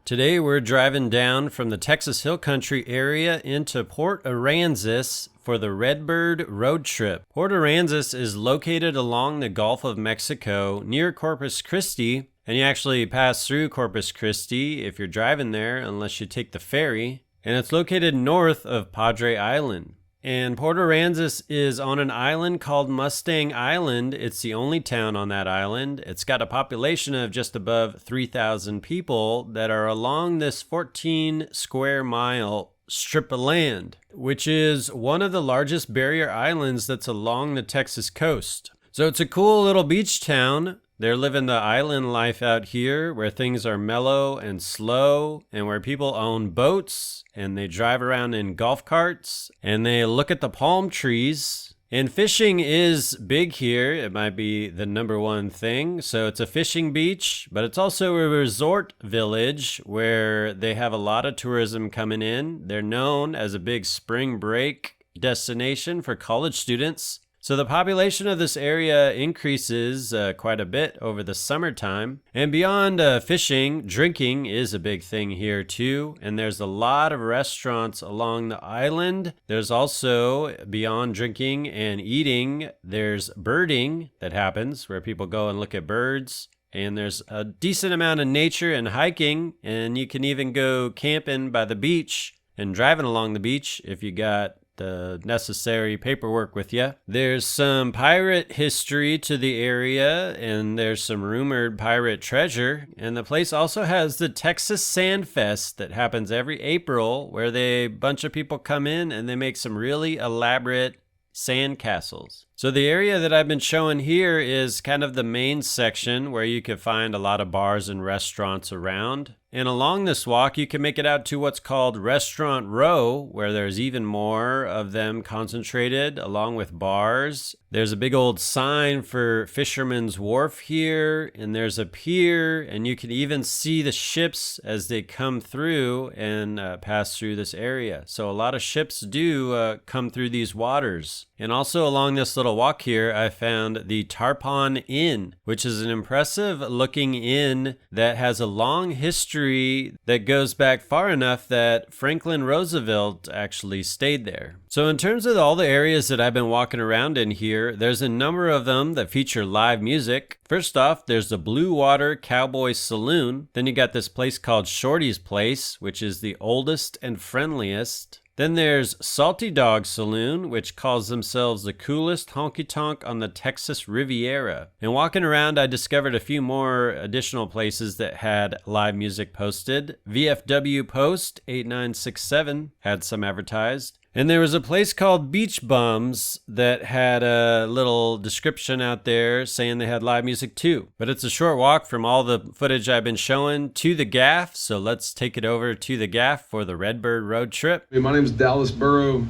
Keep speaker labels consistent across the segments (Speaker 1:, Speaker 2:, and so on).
Speaker 1: Today we're driving down from the Texas Hill Country area into Port Aransas for the Redbird road trip. Port Aransas is located along the Gulf of Mexico near Corpus Christi, and you actually pass through Corpus Christi if you're driving there unless you take the ferry, and it's located north of Padre Island. And Port Aransas is on an island called Mustang Island. It's the only town on that island. It's got a population of just above 3,000 people that are along this 14 square mile strip of land, which is one of the largest barrier islands that's along the Texas coast. So it's a cool little beach town. They're living the island life out here where things are mellow and slow and where people own boats and they drive around in golf carts and they look at the palm trees. And fishing is big here. It might be the number one thing. So it's a fishing beach, but it's also a resort village where they have a lot of tourism coming in. They're known as a big spring break destination for college students. So the population of this area increases quite a bit over the summertime. And beyond fishing, drinking is a big thing here too. And there's a lot of restaurants along the island. There's also, beyond drinking and eating, there's birding that happens where people go and look at birds. And there's a decent amount of nature and hiking. And you can even go camping by the beach and driving along the beach if you got the necessary paperwork with you. There's some pirate history to the area, and there's some rumored pirate treasure. And the place also has the Texas Sand Fest that happens every April, where a bunch of people come in and they make some really elaborate sand castles. So the area that I've been showing here is kind of the main section where you can find a lot of bars and restaurants around. And along this walk, you can make it out to what's called Restaurant Row, where there's even more of them concentrated, along with bars. There's a big old sign for Fisherman's Wharf here, and there's a pier, and you can even see the ships as they come through and pass through this area. So a lot of ships do come through these waters. And also along this little walk here, I found the Tarpon Inn, which is an impressive looking inn that has a long history that goes back far enough that Franklin Roosevelt actually stayed there. So in terms of all the areas that I've been walking around in here, there's a number of them that feature live music. First off, there's the Water Cowboy Saloon. Then you got this place called Shorty's Place, which is the oldest and friendliest. Then there's Salty Dog Saloon, which calls themselves the coolest honky-tonk on the Texas Riviera. And walking around, I discovered a few more additional places that had live music posted. VFW Post 8967 had some advertised. And there was a place called Beach Bums that had a little description out there saying they had live music too. But it's a short walk from all the footage I've been showing to the Gaff, so let's take it over to the Gaff for the Redbird road trip.
Speaker 2: Hey, my name is Dallas Burrow,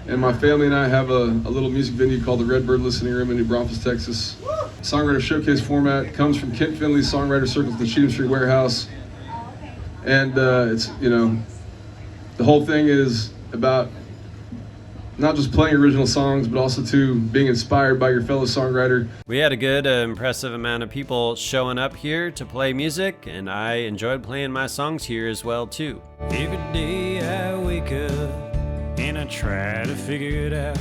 Speaker 2: and my family and I have a little music venue called the Redbird Listening Room in New Braunfels, Texas. Songwriter showcase format comes from Kent Finley's Songwriter Circles at the Cheatham Street Warehouse. And it's, the whole thing is about not just playing original songs, but also to being inspired by your fellow songwriter.
Speaker 1: We had a good, impressive amount of people showing up here to play music, and I enjoyed playing my songs here as well, too. Every day I wake up and I try to figure it out.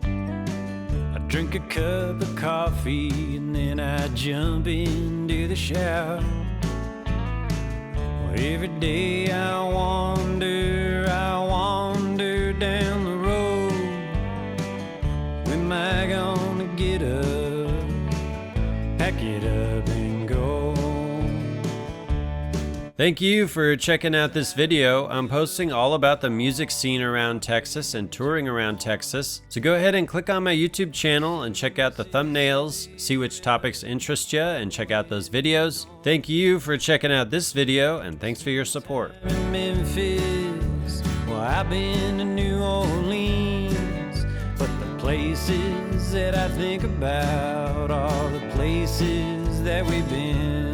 Speaker 1: I drink a cup of coffee and then I jump into the shower. Well, every day I wander down the road. When am I gonna get up, pack it up and go? Thank you for checking out this video. I'm posting all about the music scene around Texas and touring around Texas. So go ahead and click on my YouTube channel and check out the thumbnails, see which topics interest you, and check out those videos. Thank you for checking out this video, and thanks for your support. Memphis, well, I've been to New Orleans, but the places that I think about are the places that we've been.